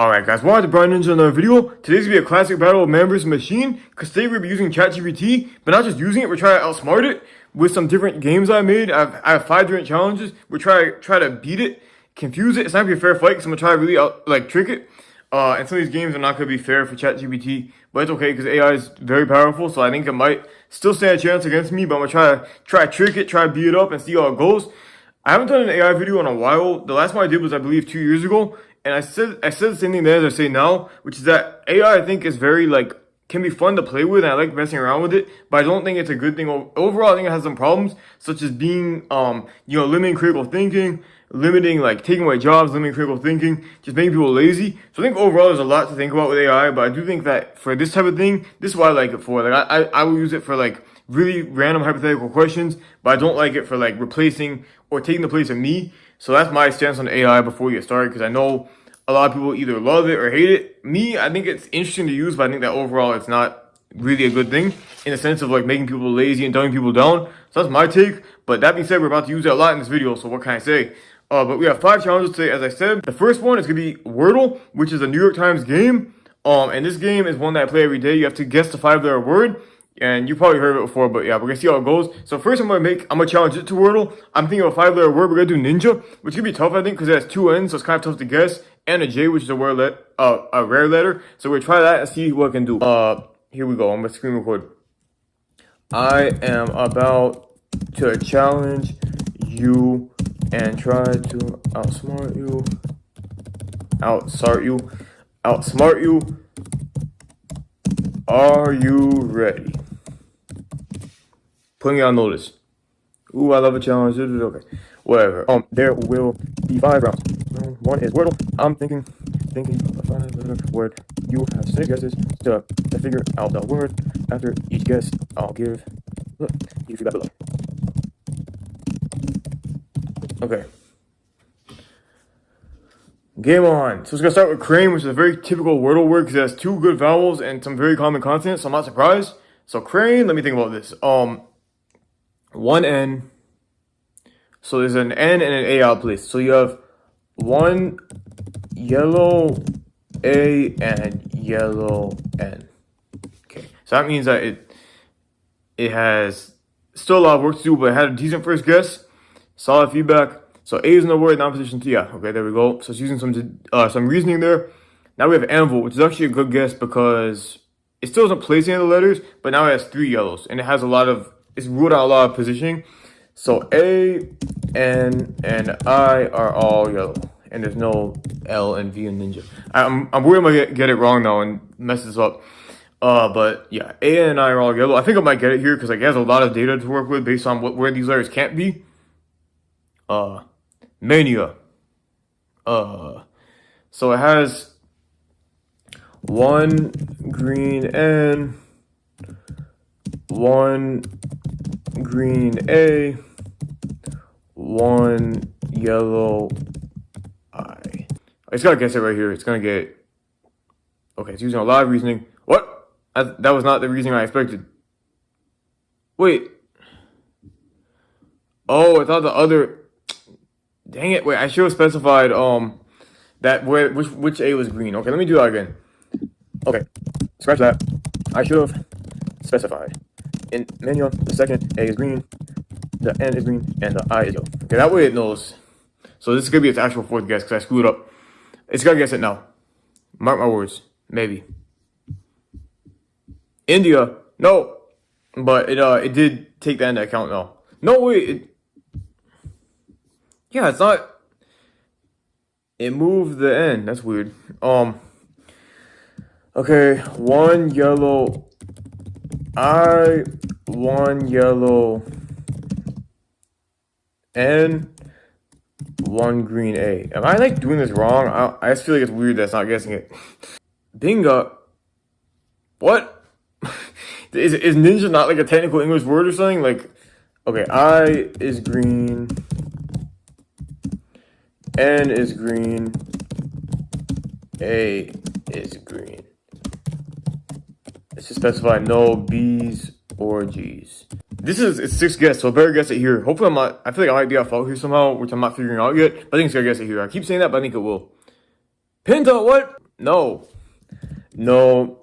Alright guys, welcome to Brianinja another video. Today's gonna be a classic battle of man versus machine, because today we're gonna be using ChatGPT, but not just using it, we're trying to outsmart it with some different games I made. I have 5 different challenges. We're try to beat it, confuse it. It's not gonna be a fair fight, because I'm gonna try to really trick it. And some of these games are not gonna be fair for ChatGPT, but it's okay because AI is very powerful, so I think it might still stand a chance against me, but I'm gonna try to trick it, try to beat it up and see how it goes. I haven't done an AI video in a while. The last one I did was, I believe, 2 years ago. And I said the same thing then as I say now, which is that AI, I think, is very, can be fun to play with, and I like messing around with it, but I don't think it's a good thing. Overall, I think it has some problems, such as being, limiting critical thinking, limiting, taking away jobs, limiting critical thinking, just making people lazy. So I think overall there's a lot to think about with AI, but I do think that for this type of thing, this is what I like it for. I will use it for, really random hypothetical questions, but I don't like it for, replacing or taking the place of me. So that's my stance on AI before we get started, because I know a lot of people either love it or hate it. Me, I think it's interesting to use, but I think that overall it's not really a good thing in the sense of making people lazy and dumbing people down. So that's my take. But that being said, we're about to use it a lot in this video, so what can I say? But we have 5 challenges today, as I said. The first one is going to be Wordle, which is a New York Times game. And this game is one that I play every day. You have to guess the 5-letter word. And you probably heard of it before, but yeah, we're gonna see how it goes. So first I'm gonna challenge it to Wordle. I'm thinking of a 5-letter word. We're gonna do ninja, which could be tough, I think, because it has 2 N's, so it's kind of tough to guess. And a J, which is a rare letter. So we're gonna try that and see what it can do. Here we go. I'm gonna screen record. I am about to challenge you and try to outsmart you. Outsmart you. Are you ready? Putting it on notice. Ooh, I love a challenge. Okay, whatever. There will be 5 rounds. Round 1 is Wordle. I'm thinking of a 5-letter word. You have 6 guesses to figure out the word. After each guess, I'll give you feedback below. Okay. Game on. So it's gonna start with crane, which is a very typical Wordle word because it has 2 good vowels and some very common consonants, so I'm not surprised. So crane, let me think about this. 1 N. So there's an N and an A out place. So you have 1 yellow A and yellow N. Okay. So that means that it has still a lot of work to do, but it had a decent first guess. Solid feedback. So A is in the word, not position T. Yeah, okay, there we go. So it's using some reasoning there. Now we have anvil, which is actually a good guess because it still doesn't place any of the letters, but now it has 3 yellows and it has it's ruled out a lot of positioning. So A, N, and I are all yellow, and there's no L and V in ninja. I'm worried I'm gonna get it wrong now and mess this up. But yeah, A and I are all yellow. I think I might get it here because it has a lot of data to work with based on where these letters can't be. Mania. So it has 1 green N, 1 green A, 1 yellow I. It's gotta guess it right here. It's gonna get it. Okay, it's using a lot of reasoning. What? That was not the reasoning I expected. Wait. Oh, I thought the other. Dang it! Wait, I should have specified which A was green. Okay, let me do that again. Okay, scratch that. I should have specified. In menu, the second A is green, the N is green, and the I is yellow. Okay, that way it knows. So this is gonna be its actual 4th guess because I screwed up. It's gonna guess it now. Mark my words. Maybe. India. No, but it did take that into account now. No, wait. Yeah, it's not. It moved the N. That's weird. Okay, 1 yellow I, 1 yellow N, 1 green A. Am I doing this wrong? I just feel like it's weird that it's not guessing it. Bingo. What? is ninja not a technical English word or something? Okay, I is green. N is green. A is green. Let's just specify no B's or G's. This is its 6th guess, so I better guess it here. Hopefully I feel like I might be off out here somehow, which I'm not figuring out yet. But I think it's gonna guess it here. I keep saying that, but I think it will. Pinto, what? No. No.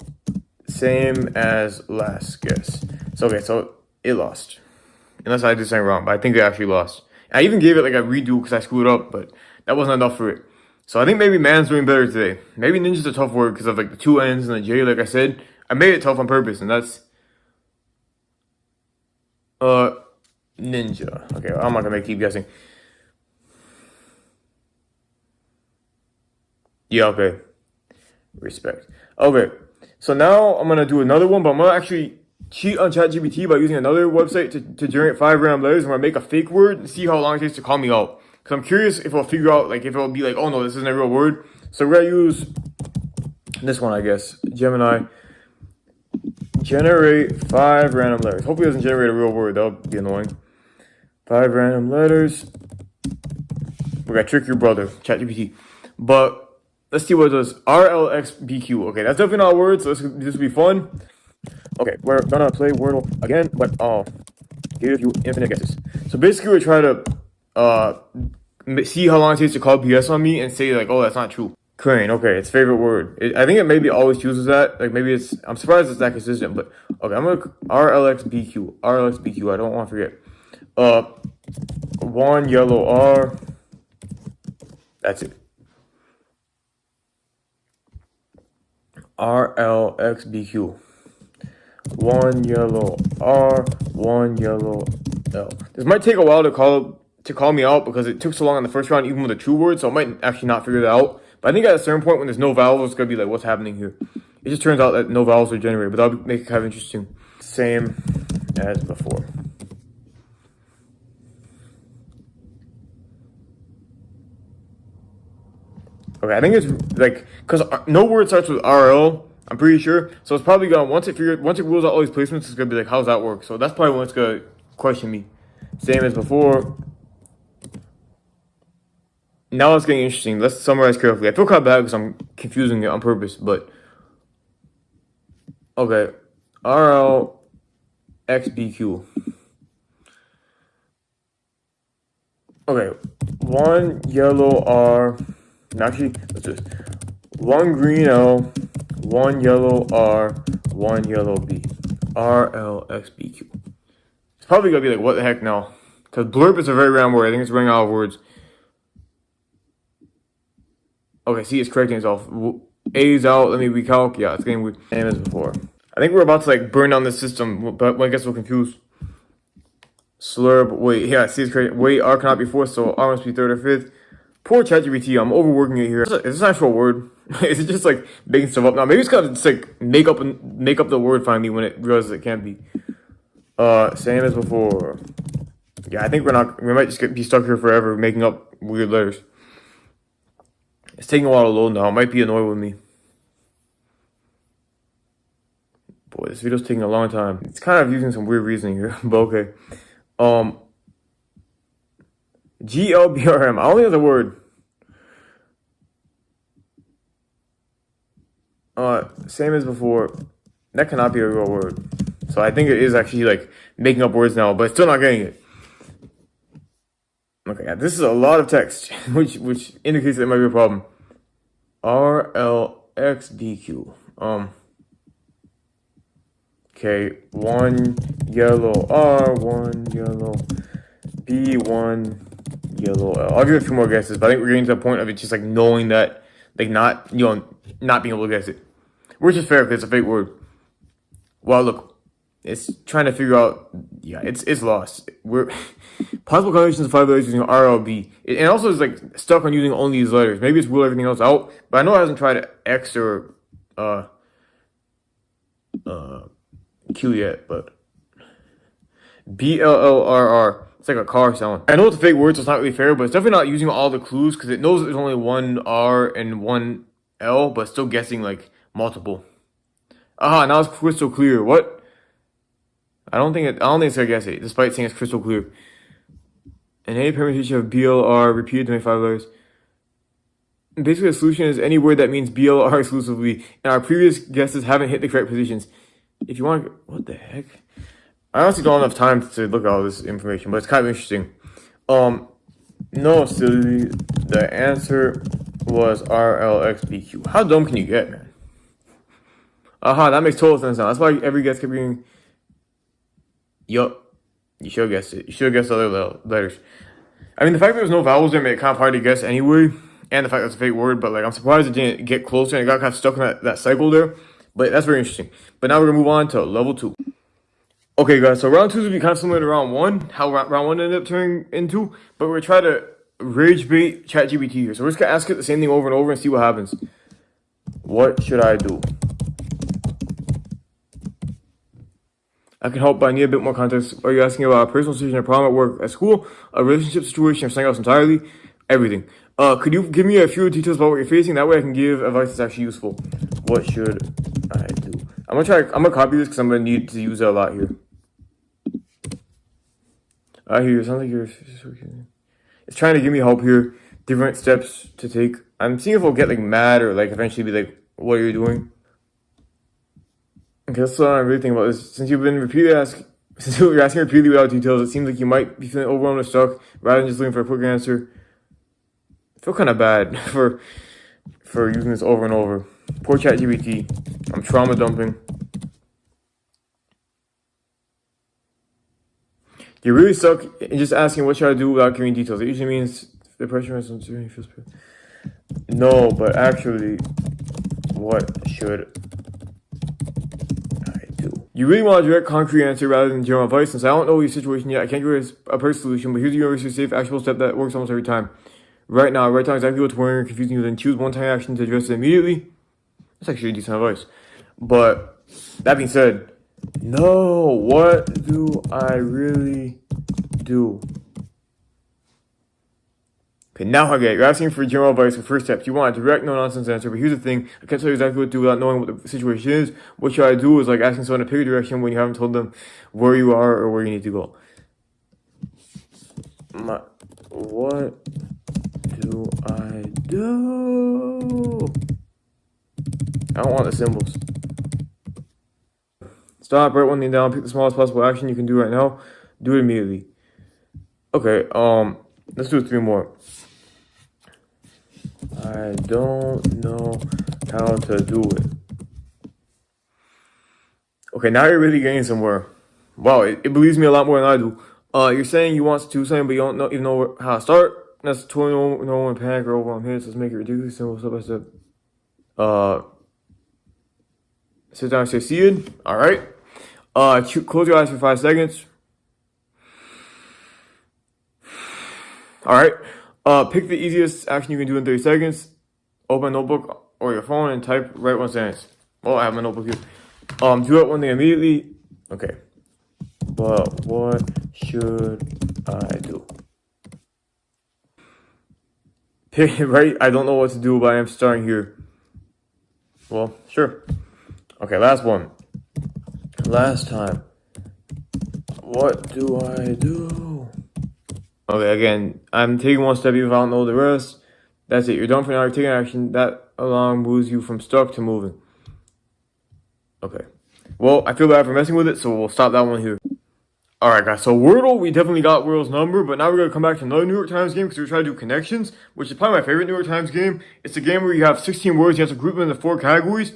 Same as last guess. So, okay, so it lost. Unless I did something wrong, but I think it actually lost. I even gave it like a redo because I screwed up, but that wasn't enough for it. So I think maybe man's doing better today. Maybe ninja's a tough word because of like the two N's and the J, like I said. I made it tough on purpose, and that's ninja. Okay, I'm not gonna keep guessing. Yeah, okay. Respect. Okay, so now I'm gonna do another one, but I'm gonna actually cheat on ChatGPT by using another website to generate 5 random letters. I'm gonna make a fake word and see how long it takes to call me out. Cause I'm curious if it'll figure out, like, if it'll be like, oh no, this isn't a real word. So we're gonna use this one, I guess. Gemini. Generate 5 random letters. Hopefully it doesn't generate a real word. That'll be annoying. 5 random letters. We're gonna trick your brother, ChatGPT. But let's see what it does. RLXBQ. Okay, that's definitely not a word, so this will be fun. Okay, we're gonna play Wordle again, but give you infinite guesses. So basically, we're trying to see how long it takes to call BS on me and say like, oh, that's not true. Crane. Okay, its favorite word. I think it maybe always chooses that. Like maybe it's. I'm surprised it's that consistent. But okay, I'm gonna RLXBQ. RLXBQ. I don't want to forget. One yellow R. That's it. RLXBQ. One yellow R, one yellow L. This might take a while to call me out because it took so long in the first round, even with a true word, so I might actually not figure that out. But I think at a certain point when there's no vowels, it's gonna be like, what's happening here? It just turns out that no vowels are generated, but that'll make it kind of interesting. Same as before. Okay, I think it's like, because no word starts with RL, I'm pretty sure. So it's probably gonna, once it rules out all these placements, it's gonna be like, how's that work? So that's probably when it's gonna question me. Same as before. Now it's getting interesting. Let's summarize carefully. I feel kind of bad because I'm confusing it on purpose, but okay. RLXBQ. Okay, one yellow R. Actually, let's do this. One green L, one yellow R, one yellow B. RLXBQ. It's probably gonna be like, what the heck now? Because blurb is a very random word. I think it's running out of words. Okay, see, it's correcting itself. A's out. Let me recalc. Yeah, it's getting weird. Same as before. I think we're about to like burn down the system, but I guess we're confused. Slurb. Wait, yeah, see, it's correct. Wait, R cannot be fourth, so R must be third or fifth. Poor ChatGPT, I'm overworking it here. Is this an actual word? Is it just like making stuff up now? Maybe it's gotta just like make up the word finally when it realizes it can't be. Same as before. Yeah, I think we might just be stuck here forever making up weird letters. It's taking a while to load now. It might be annoyed with me. Boy, this video's taking a long time. It's kind of using some weird reasoning here, but okay. GLBRM. I only have the word. Same as before. That cannot be a real word. So I think it is actually like making up words now, but still not getting it. Okay, yeah, this is a lot of text, which indicates that it might be a problem. RLXBQ. Okay, one yellow R, one yellow B, one yellow L. I'll give it a few more guesses, but I think we're getting to the point of it just like knowing that, like not being able to guess it. Which is fair because it's a fake word. Well, look, it's trying to figure out. Yeah, it's lost. We're possible combinations of 5 letters using RLB. It also is like stuck on using only these letters. Maybe it's ruled everything else out, but I know it hasn't tried X or Q yet. But BLLRR. It's like a car sound. I know it's a fake word, so it's not really fair, but it's definitely not using all the clues because it knows there's only one R and one L, but still guessing like multiple. Aha, now it's crystal clear. What? I don't think it's gonna guess it, despite saying it's crystal clear. And any permutation of BLR repeated to make 5 letters. Basically, the solution is any word that means BLR exclusively, and our previous guesses haven't hit the correct positions. If you want, what the heck? I honestly don't have enough time to look at all this information, but it's kind of interesting. No, silly. The answer was RLXBQ. How dumb can you get, man? Aha, that makes total sense now. That's why every guess kept being. Yup. You should have guessed it. You should have guessed other letters. I mean, the fact there was no vowels there made it kind of hard to guess anyway. And the fact that's a fake word, but like I'm surprised it didn't get closer and it got kind of stuck in that cycle there. But that's very interesting. But now we're gonna move on to level 2. Okay, guys, so round 2 is gonna be kind of similar to round 1, how round 1 ended up turning into, but we're gonna try to rage bait ChatGPT here. So we're just gonna ask it the same thing over and over and see what happens. What should I do? I can help, but I need a bit more context. Are you asking about a personal situation, a problem at work, at school, a relationship situation, or something else entirely? Everything. Could you give me a few details about what you're facing? That way I can give advice that's actually useful. What should I do? I'm gonna copy this because I'm gonna need to use it a lot here. I hear you. Sounds like you're. It's trying to give me help here. Different steps to take. I'm seeing if it'll get like mad or like eventually be like, what are you doing? Okay, that's what I'm really thinking about this. Since you're asking repeatedly without details, it seems like you might be feeling overwhelmed or stuck rather than just looking for a quick answer. I feel kind of bad for using this over and over. Poor ChatGPT. I'm trauma dumping. You're really stuck in just asking what should I do without giving details. It usually means the pressure is uncertainty feels bad. No, but actually, what should I do? You really want a direct, concrete answer rather than general advice. Since I don't know your situation yet, I can't give you a perfect solution, but here's a universally safe, actionable step that works almost every time. Right now, write down exactly what's worrying or confusing you, then choose one tiny action to address it immediately. That's actually decent advice. But that being said, no, what do I really do? Okay, now I get it. You're asking for general advice for first steps. You want a direct, no-nonsense answer, but here's the thing. I can't tell you exactly what to do without knowing what the situation is. What should I do is like asking someone to pick a direction when you haven't told them where you are or where you need to go. What do I do? I don't want the symbols. Stop, write one thing down, pick the smallest possible action you can do right now. Do it immediately. Okay, let's do 3 more. I don't know how to do it. Okay, now you're really getting somewhere. Wow, it believes me a lot more than I do. You're saying you want to do something, but you don't even know how to start. That's totally no one panic or overwhelm here. So let's make it ridiculously simple, step by step. Sit down and stay seated. All right. Close your eyes for 5 seconds. All right. Pick the easiest action you can do in 30 seconds. Open a notebook or your phone and write one sentence. Well, I have my notebook here. Do that one thing immediately. Okay. But what should I do? Right? I don't know what to do, but I am starting here. Well, sure. Okay, last one. Last time. What do I do? Okay, again, I'm taking one step even if I don't know the rest. That's it. You're done for now. You're taking action. That alone moves you from stuck to moving. Okay. Well, I feel bad for messing with it, so we'll stop that one here. Alright guys, so Wordle, we definitely got Wordle's number, but now we're going to come back to another New York Times game because we're trying to do connections, which is probably my favorite New York Times game. It's a game where you have 16 words, you have to group them into 4 categories,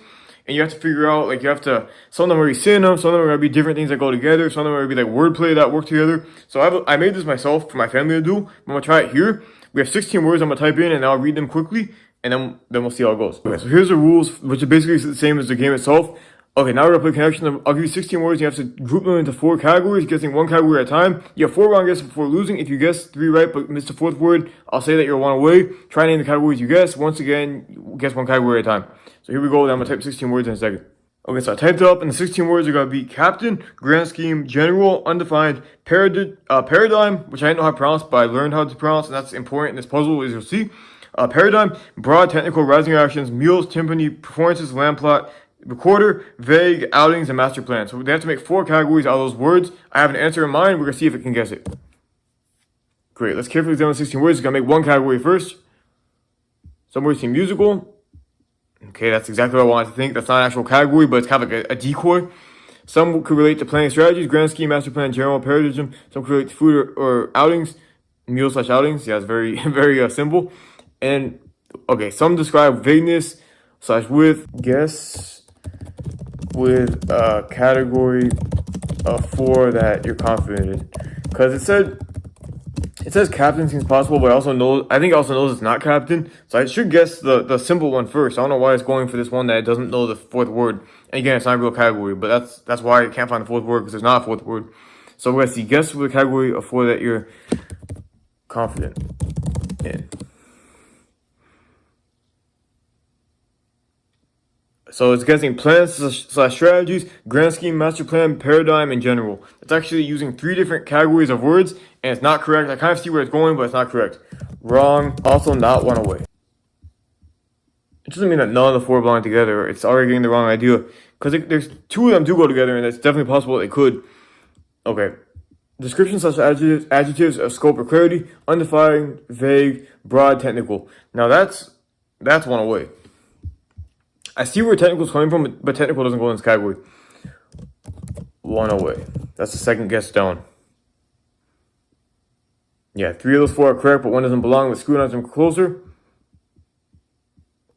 and you have to figure out, like, some of them are going to be synonyms, some of them are going to be different things that go together, some of them are going to be like wordplay that work together. So I made this myself for my family to do. I'm going to try it here. We have 16 words I'm going to type in, and I'll read them quickly, and then we'll see how it goes. Okay, so here's the rules, which are basically the same as the game itself. Okay, now we're going to play connection. I'll give you 16 words. You have to group them into 4 categories, guessing 1 category at a time. You have 4 wrong guesses before losing. If you guess 3 right but miss the 4th word, I'll say that you're 1 away. Try and name the categories you guess. Once again, guess 1 category at a time. So here we go. I'm going to type 16 words in a second. Okay, so I typed it up, and the 16 words are going to be captain, grand scheme, general, undefined, paradigm, which I didn't know how to pronounce, but I learned how to pronounce, and that's important in this puzzle, as you'll see. Paradigm, broad, technical, rising actions, meals, timpani, performances, land plot, recorder, vague, outings, and master plan. So they have to make 4 categories out of those words. I have an answer in mind. We're going to see if it can guess it. Great. Let's carefully examine the 16 words. It's going to make 1 category first. Some words seem musical. Okay, that's exactly what I wanted to think. That's not an actual category, but it's kind of like a decoy. Some could relate to planning strategies, grand scheme, master plan, general, paradigm. Some could relate to food or outings, meal/outings. Yeah, it's very, very simple. And Okay, some describe vagueness / width. Guess with a category of 4 that you're confident in. Because it says captain seems possible, but I think it also knows it's not captain. So I should guess the simple one first. I don't know why it's going for this one that it doesn't know the 4th word. And again, it's not a real category, but that's why I can't find the 4th word, because there's not a 4th word. So we're gonna see guess with a category of 4 that you're confident in. So it's guessing plans / strategies, grand scheme, master plan, paradigm, and general. It's actually using 3 different categories of words, and it's not correct. I kind of see where it's going, but it's not correct. Wrong. Also not 1 away. It doesn't mean that none of the 4 belong together. It's already getting the wrong idea. Because there's 2 of them do go together, and it's definitely possible they could. Okay. Description / adjectives of scope or clarity, undefined, vague, broad, technical. Now that's 1 away. I see where technical is coming from, but technical doesn't go in this category. 1 away. That's the second guess down. Yeah, 3 of those 4 are correct, but 1 doesn't belong. Let's scrutinize them closer.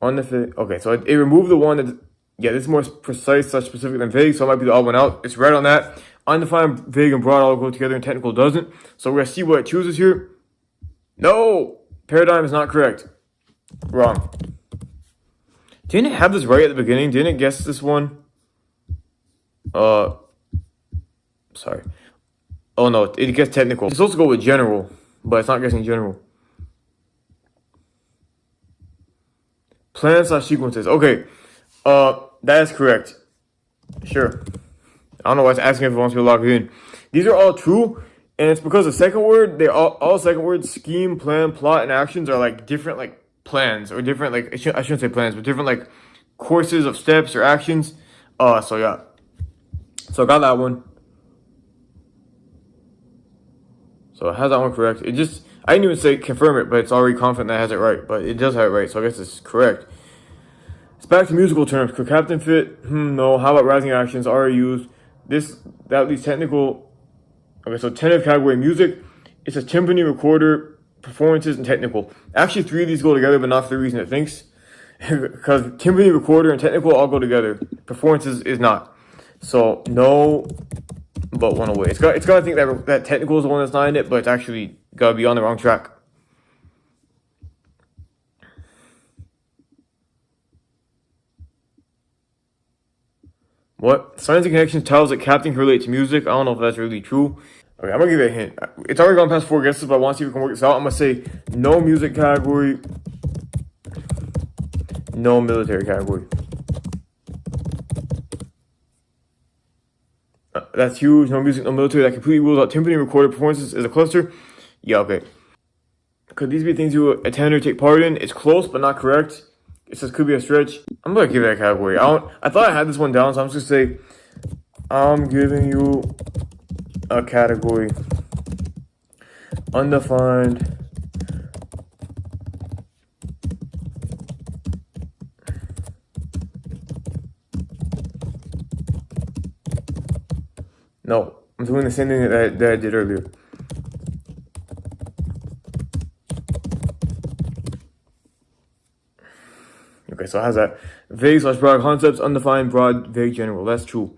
Okay, so it removed the one that, yeah, this is more precise / specific than vague, so it might be the odd one out. It's right on that. Undefined, vague, and broad all go together, and technical doesn't. So we're going to see what it chooses here. No! Paradigm is not correct. Wrong. Didn't it have this right at the beginning? Didn't it guess this one? Sorry. Oh no, it guessed technical. It's supposed to go with general, but it's not guessing general. Plan / sequences. Okay. That is correct. Sure. I don't know why it's asking if it wants me to log in. These are all true, and it's because the second word, all second words, scheme, plan, plot, and actions are like different like plans, or different like I shouldn't say plans, but different like courses of steps or actions. So yeah. So I got that one. So it has that one correct. I didn't even say confirm it, but it's already confident that it has it right. But it does have it right, so I guess it's correct. It's back to musical terms. Could captain fit? No. How about rising actions? Already used. That leaves technical. Okay, so tentative category music. It says timpani, recorder, performances, and technical. Actually, 3 of these go together, but not for the reason it thinks. Because timpani, recorder, and technical all go together. Performances is not. So no, but 1 away. It's got to think that technical is the one that's not in it, but it's actually got to be on the wrong track. What? Signs and connections tells that captain can relate to music. I don't know if that's really true. Okay, I'm going to give you a hint. It's already gone past 4 guesses, but I want to see if we can work this out. I'm going to say no music category, no military category. That's huge. No music, no military. That completely rules out timpani, recorded performances as a cluster. Yeah, okay. Could these be things you attend or take part in? It's close, but not correct. It says could be a stretch. I'm going to give that a category. I thought I had this one down, so I'm just going to say I'm giving you a category. Undefined. No, I'm doing the same thing that I did earlier. Okay, so it has that vague / broad concepts, undefined, broad, vague, general. That's true.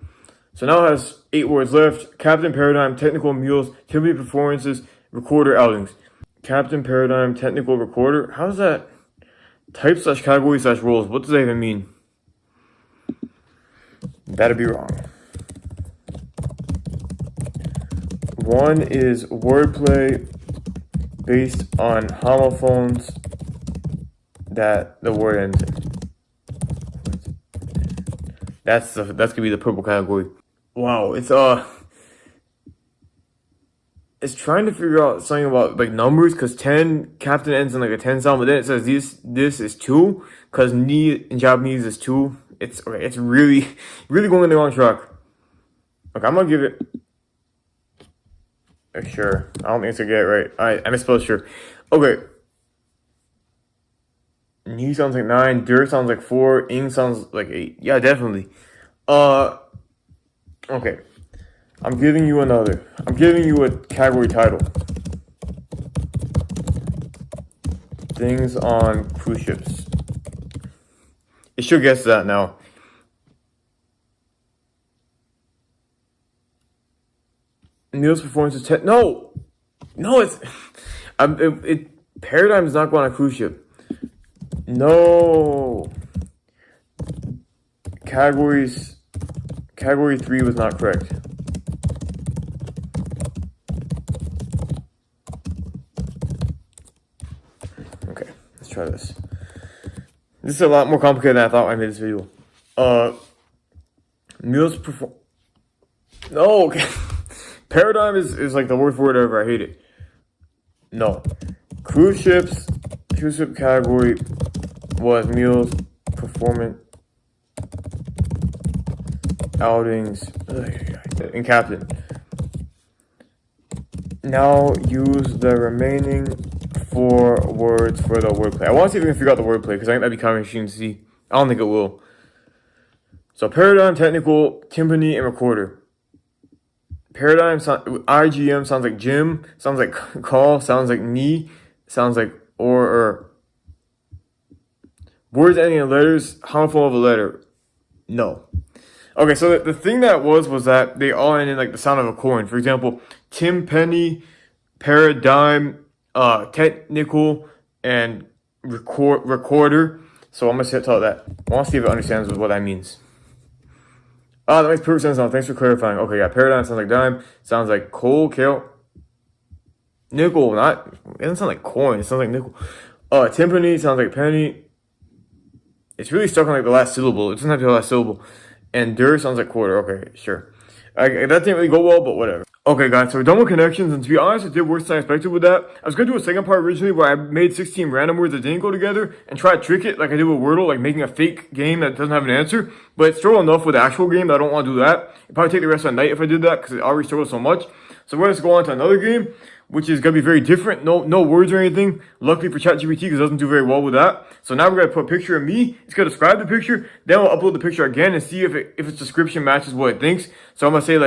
So now it has 8 words left. Captain, paradigm, technical, mules, timpani, performances, recorder, outings. Captain, paradigm, technical, recorder. How is that? Type / category / roles. What does that even mean? That'd be wrong. 1 is wordplay based on homophones that the word ends in. That's gonna be the purple category. Wow, it's trying to figure out something about like numbers, because 10 captain ends in like a 10 sound, but then it says this is 2 because ni in Japanese is 2. It's really going in the wrong track. Okay, I'm gonna give it. Sure, I don't think it's gonna get it right. I misspelled sure. Okay. Ni sounds like 9, dir sounds like 4, ing sounds like 8. Yeah, definitely. Okay. I'm giving you a category title. things on cruise ships. It should guess that now. Neil's performance is no, it's Paradigm does not go on a cruise ship. No. Category 3 was not correct. Okay, let's try this. This is a lot more complicated than I thought when I made this video. Neil's perform. No, okay. Paradigm is like the worst word ever. I hate it. No. Cruise ship category was Neil's performance outings and captain. Now use the remaining 4 words for the wordplay. I want to see if we can figure out the wordplay because I think that'd be kind of interesting to see. I don't think it will. So paradigm, technical, timpani, and recorder. Paradigm, IGM sounds like Jim, sounds like call, sounds like knee, sounds like or. Words ending in letters, harmful of a letter. No. Okay, so the thing that was that they all end in like the sound of a coin. For example, timpani, paradigm, technical, and recorder. So I'm gonna tell that. I want to see if it understands what that means. That makes perfect sense now. Thanks for clarifying. Okay, yeah, paradigm sounds like dime. Sounds like coal, kale. Nickel, it doesn't sound like coin. It sounds like nickel. Timpani sounds like penny. It's really stuck on like the last syllable. It doesn't have to be the last syllable. And dir sounds like quarter. Okay, sure. That didn't really go well, but whatever. Okay, guys, so we're done with connections, and to be honest, it did worse than I expected with that. I was going to do a second part originally where I made 16 random words that didn't go together and try to trick it like I did with Wordle, like making a fake game that doesn't have an answer. But it's struggle enough with the actual game that I don't want to do that. It'd probably take the rest of the night if I did that because it already struggled so much. So we're going to go on to another game, which is going to be very different. No words or anything. Luckily for ChatGPT, because it doesn't do very well with that. So now we're going to put a picture of me. It's going to describe the picture. Then we'll upload the picture again and see if its description matches what it thinks. So I'm going to say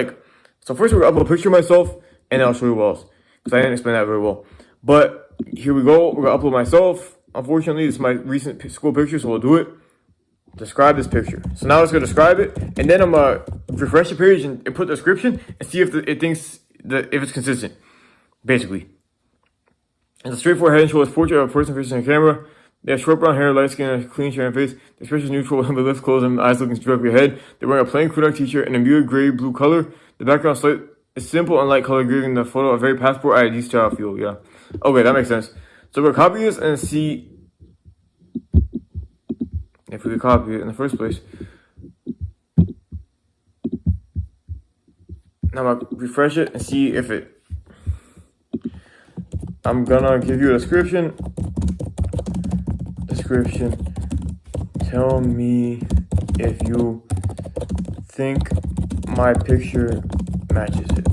so first we're going to upload a picture of myself. And then I'll show you what else. Because I didn't explain that very well. But here we go. We're going to upload myself. Unfortunately, this is my recent school picture, so we'll do it. Describe this picture. So now it's going to describe it. And then I'm going to refresh the page and put the description and see if it thinks if it's consistent. Basically. It's a straightforward head and shoulders portrait of a person facing a camera. They have short brown hair, light skin, and a clean shaven face. The expression is neutral with the lips closed and eyes looking directly ahead. They're wearing a plain crew-neck t-shirt and a muted gray-blue color. The background is simple and light color, giving the photo a very passport ID style feel. Yeah. Okay, that makes sense. So we're going to copy this and see if we could copy it in the first place. Now I'm going to refresh it and see if it... I'm going to give you a description. Tell me if you think my picture matches it.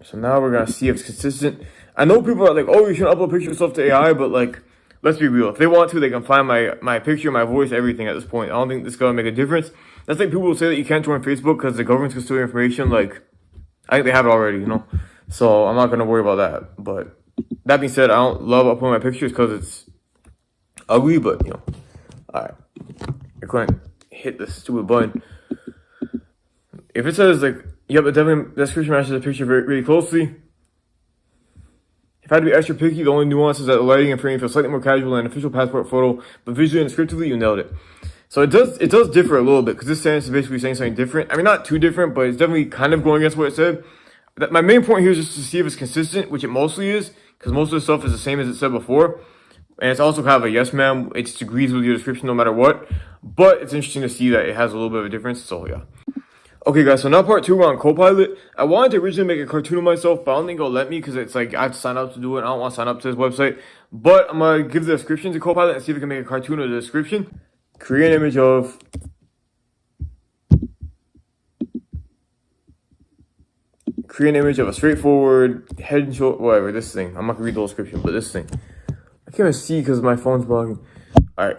So now we're going to see if it's consistent. I know people are like, oh, you shouldn't upload pictures of stuff to AI, but like, let's be real. If they want to, they can find my picture, my voice, everything at this point. I don't think this is going to make a difference. That's like people will say that you can't join Facebook because the government's going to steal your information. Like, I think they have it already, you know? So I'm not going to worry about that. But that being said, I don't love uploading my pictures because it's ugly, but, you know. All right. You're going to hit this stupid button. If it says, like, yep, it definitely, the description matches the picture very, really closely. If I had to be extra picky, the only nuance is that the lighting and framing feel slightly more casual than an official passport photo, but visually and descriptively, you nailed it. So it does differ a little bit, because this sentence is basically saying something different. I mean, not too different, but it's definitely kind of going against what it said. My main point here is just to see if it's consistent, which it mostly is, because most of the stuff is the same as it said before. And it's also kind of a yes, ma'am. It just agrees with your description no matter what. But it's interesting to see that it has a little bit of a difference, so yeah. Okay, guys, so now part 2, we're on Copilot. I wanted to originally make a cartoon of myself, but I don't think it'll let me because it's like I have to sign up to do it. I don't want to sign up to this website. But I'm going to give the description to Copilot and see if we can make a cartoon of the description. Create an image of... a straightforward head and shoulder... Whatever, this thing. I'm not going to read the whole description, but this thing. I can't even see because my phone's blocking. Alright.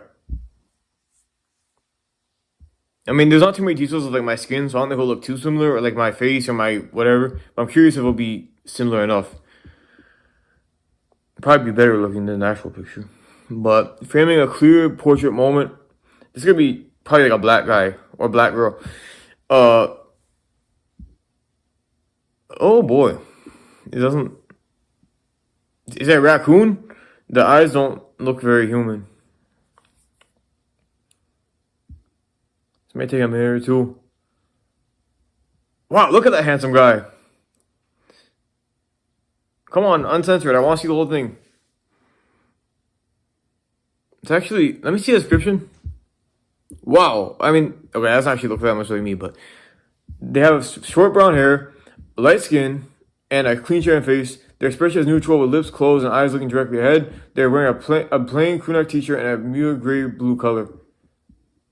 I mean, there's not too many details of like my skin, so I don't think it'll look too similar, or like my face or my whatever. But I'm curious if it'll be similar enough. It'll probably be better looking than the actual picture. But framing a clear portrait moment. This is gonna be probably like a black guy or black girl. Oh boy, it doesn't. Is that a raccoon? The eyes don't look very human. This may take a minute or two. Wow, look at that handsome guy. Come on, uncensored. I want to see the whole thing. It's actually, let me see the description. Wow. I mean, okay, that's actually look that much like me, but they have short brown hair, light skin, and a clean shaven face. Their expression is neutral with lips closed and eyes looking directly ahead. They're wearing a plain crewneck t-shirt and a muted gray blue color.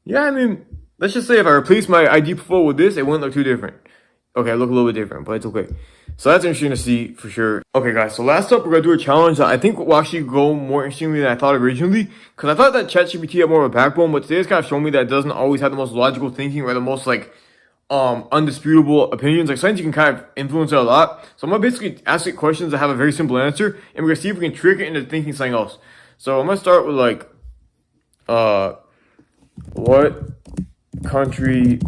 Yeah, I mean, let's just say if I replace my ID profile with this, it wouldn't look too different. Okay, I look a little bit different, but it's okay. So that's interesting to see for sure. Okay, guys, so last up, we're going to do a challenge that I think will actually go more interestingly than I thought originally. Because I thought that ChatGPT had more of a backbone, but today it's kind of shown me that it doesn't always have the most logical thinking or the most, like, undisputable opinions. Like, sometimes you can kind of influence it a lot. So I'm going to basically ask it questions that have a very simple answer, and we're going to see if we can trick it into thinking something else. So I'm going to start with, like, what country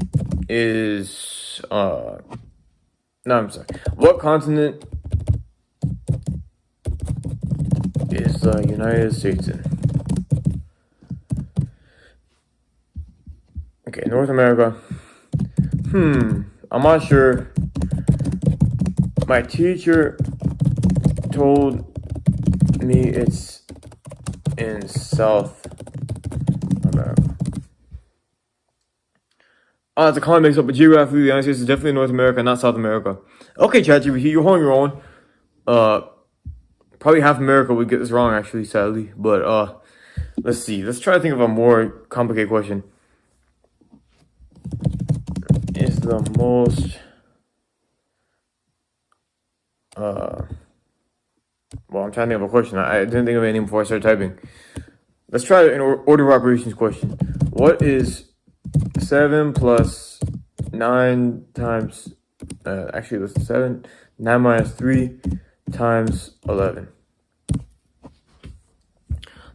is, no, I'm sorry. What continent is the United States in? Okay, North America. I'm not sure. My teacher told me it's in South America. Oh, it's a common mix-up, but geographically, the United States is definitely North America, not South America. Okay, ChatGPT, you're holding your own. Probably half America would get this wrong, actually, sadly. But let's see. Let's try to think of a more complicated question. Is the most well, I'm trying to think of a question. I didn't think of anything before I started typing. Let's try an order of operations question. What is 7 plus 9 times, actually, let's 7, 9 minus 3 times 11.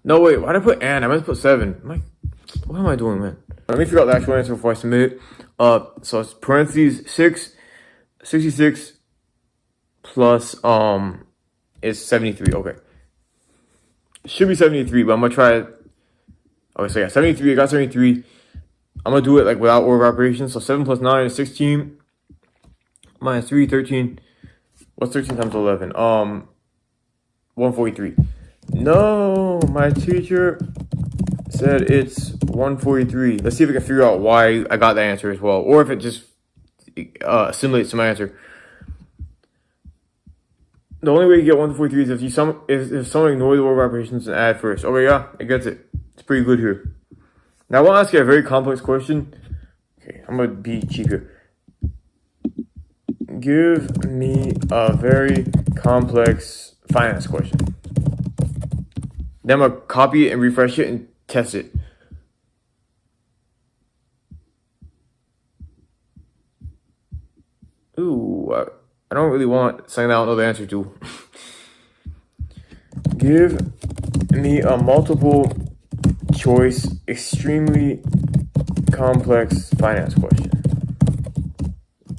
No, wait, why did I put and? I meant to put 7. What am I doing, man? Let me figure out the actual answer before I submit it. So it's parentheses 66 plus, is 73, okay. It should be 73, but I'm gonna try it. Okay, so yeah, 73, I got 73. I'm going to do it like without order of operations. So 7 plus 9 is 16. Minus 3, 13. What's 13 times 11? 143. No, my teacher said it's 143. Let's see if we can figure out why I got the answer as well. Or if it just assimilates to my answer. The only way you get 143 is if someone ignores the order of operations and add first. Okay, yeah, it gets it. It's pretty good here. Now I want to ask you a very complex question. Okay, I'm going to be cheap here. Give me a very complex finance question. Then I'm going to copy it and refresh it and test it. Ooh, I don't really want something I don't know the answer to. Give me a multiple choice, extremely complex finance question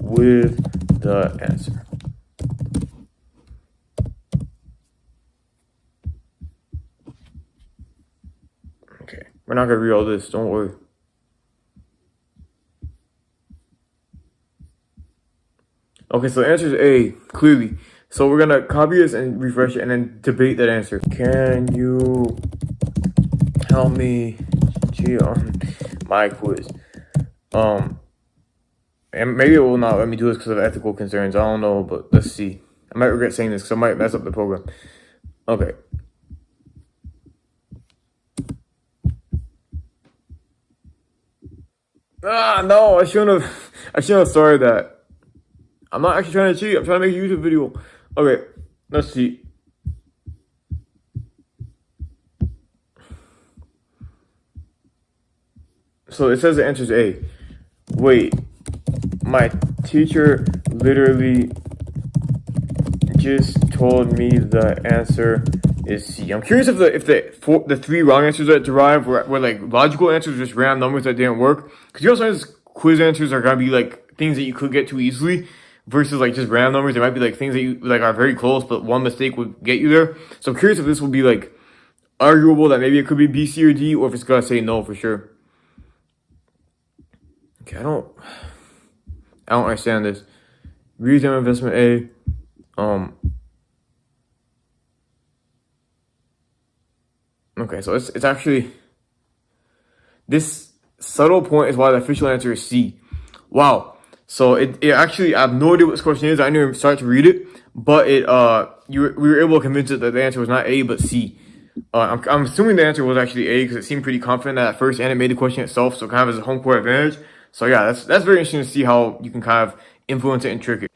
with the answer. Okay, we're not gonna read all this, don't worry. Okay, so the answer is A, clearly. So we're gonna copy this and refresh it and then debate that answer. Can you help me cheat on my quiz? And maybe it will not let me do this because of ethical concerns. I don't know, but let's see. I might regret saying this because I might mess up the program. Okay. No, I shouldn't have started that. I'm not actually trying to cheat. I'm trying to make a YouTube video. Okay, let's see. So it says the answer is A. Wait, my teacher literally just told me the answer is C. I'm curious if the three wrong answers that derived were like logical answers, just random numbers that didn't work. Because you know sometimes quiz answers are gonna be like things that you could get too easily, versus like just random numbers. There might be like things that you like are very close, but one mistake would get you there. So I'm curious if this will be like arguable that maybe it could be B, C, or D, or if it's gonna say no for sure. Okay, I don't understand this. Retail investment A. Okay, so it's actually, this subtle point is why the official answer is C. Wow. So it actually, I have no idea what this question is. I didn't even start to read it, but we were able to convince it that the answer was not A but C. I'm assuming the answer was actually A because it seemed pretty confident at first, and it made the question itself, so kind of as a home court advantage. So yeah, that's very interesting to see how you can kind of influence it and trick it.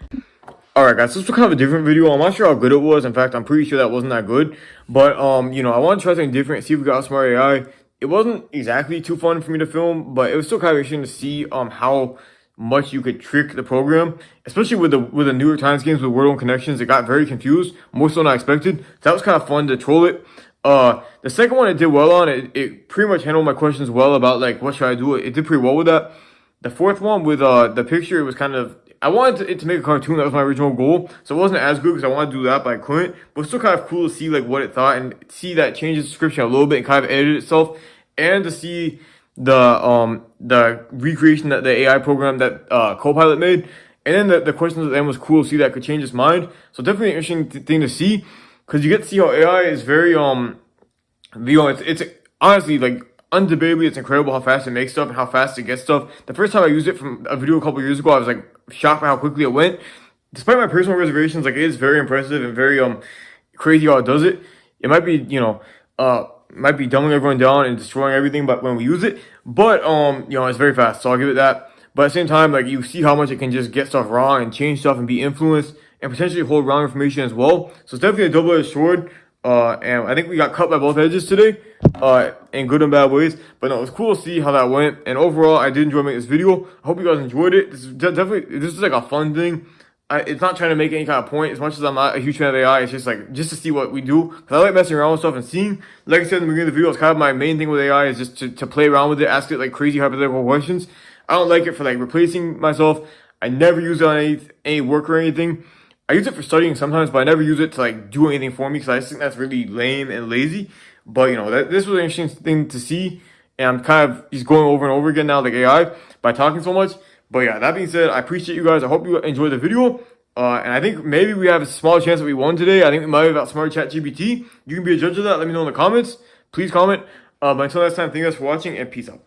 Alright guys, this was kind of a different video. I'm not sure how good it was. In fact, I'm pretty sure that wasn't that good. But, you know, I want to try something different, see if we got outsmart AI. It wasn't exactly too fun for me to film, but it was still kind of interesting to see how much you could trick the program. Especially with the New York Times games with Wordle and connections, it got very confused, more so than I expected. So that was kind of fun to troll it. The second one it did well on. It pretty much handled my questions well about, like, what should I do? It did pretty well with that. The fourth one with the picture, it was kind of, I wanted it to make a cartoon. That was my original goal. So it wasn't as good because I wanted to do that, but I couldn't. But it's still kind of cool to see like what it thought and see that it changed the description a little bit and kind of edited itself, and to see the recreation that the AI program that Copilot made. And then the questions at the end was cool to see that it could change its mind. So definitely an interesting thing to see, because you get to see how AI is very it's honestly like, undebatably, it's incredible how fast it makes stuff and how fast it gets stuff. The first time I used it from a video a couple years ago, I was like shocked by how quickly it went. Despite my personal reservations, like it is very impressive and very crazy how it does it. It might be, you know, might be dumbing everyone down and destroying everything, but when we use it, but you know, it's very fast, so I'll give it that. But at the same time, like you see how much it can just get stuff wrong and change stuff and be influenced and potentially hold wrong information as well. So it's definitely a double-edged sword. And I think we got cut by both edges today, in good and bad ways. But no, it was cool to see how that went. And overall, I did enjoy making this video. I hope you guys enjoyed it. This is like a fun thing. It's not trying to make any kind of point. As much as I'm not a huge fan of AI, it's just like, just to see what we do. Because I like messing around with stuff and seeing. Like I said in the beginning of the video, it's kind of my main thing with AI is just to play around with it, ask it like crazy hypothetical questions. I don't like it for like replacing myself. I never use it on any work or anything. I use it for studying sometimes, but I never use it to like do anything for me because I just think that's really lame and lazy. But you know, this was an interesting thing to see, and I'm kind of just going over and over again now, like AI, by talking so much. But yeah, that being said, I appreciate you guys. I hope you enjoyed the video. And I think maybe we have a small chance that we won today. I think we might have outsmarted ChatGPT. You can be a judge of that. Let me know in the comments. Please comment. But until next time, thank you guys for watching, and peace out.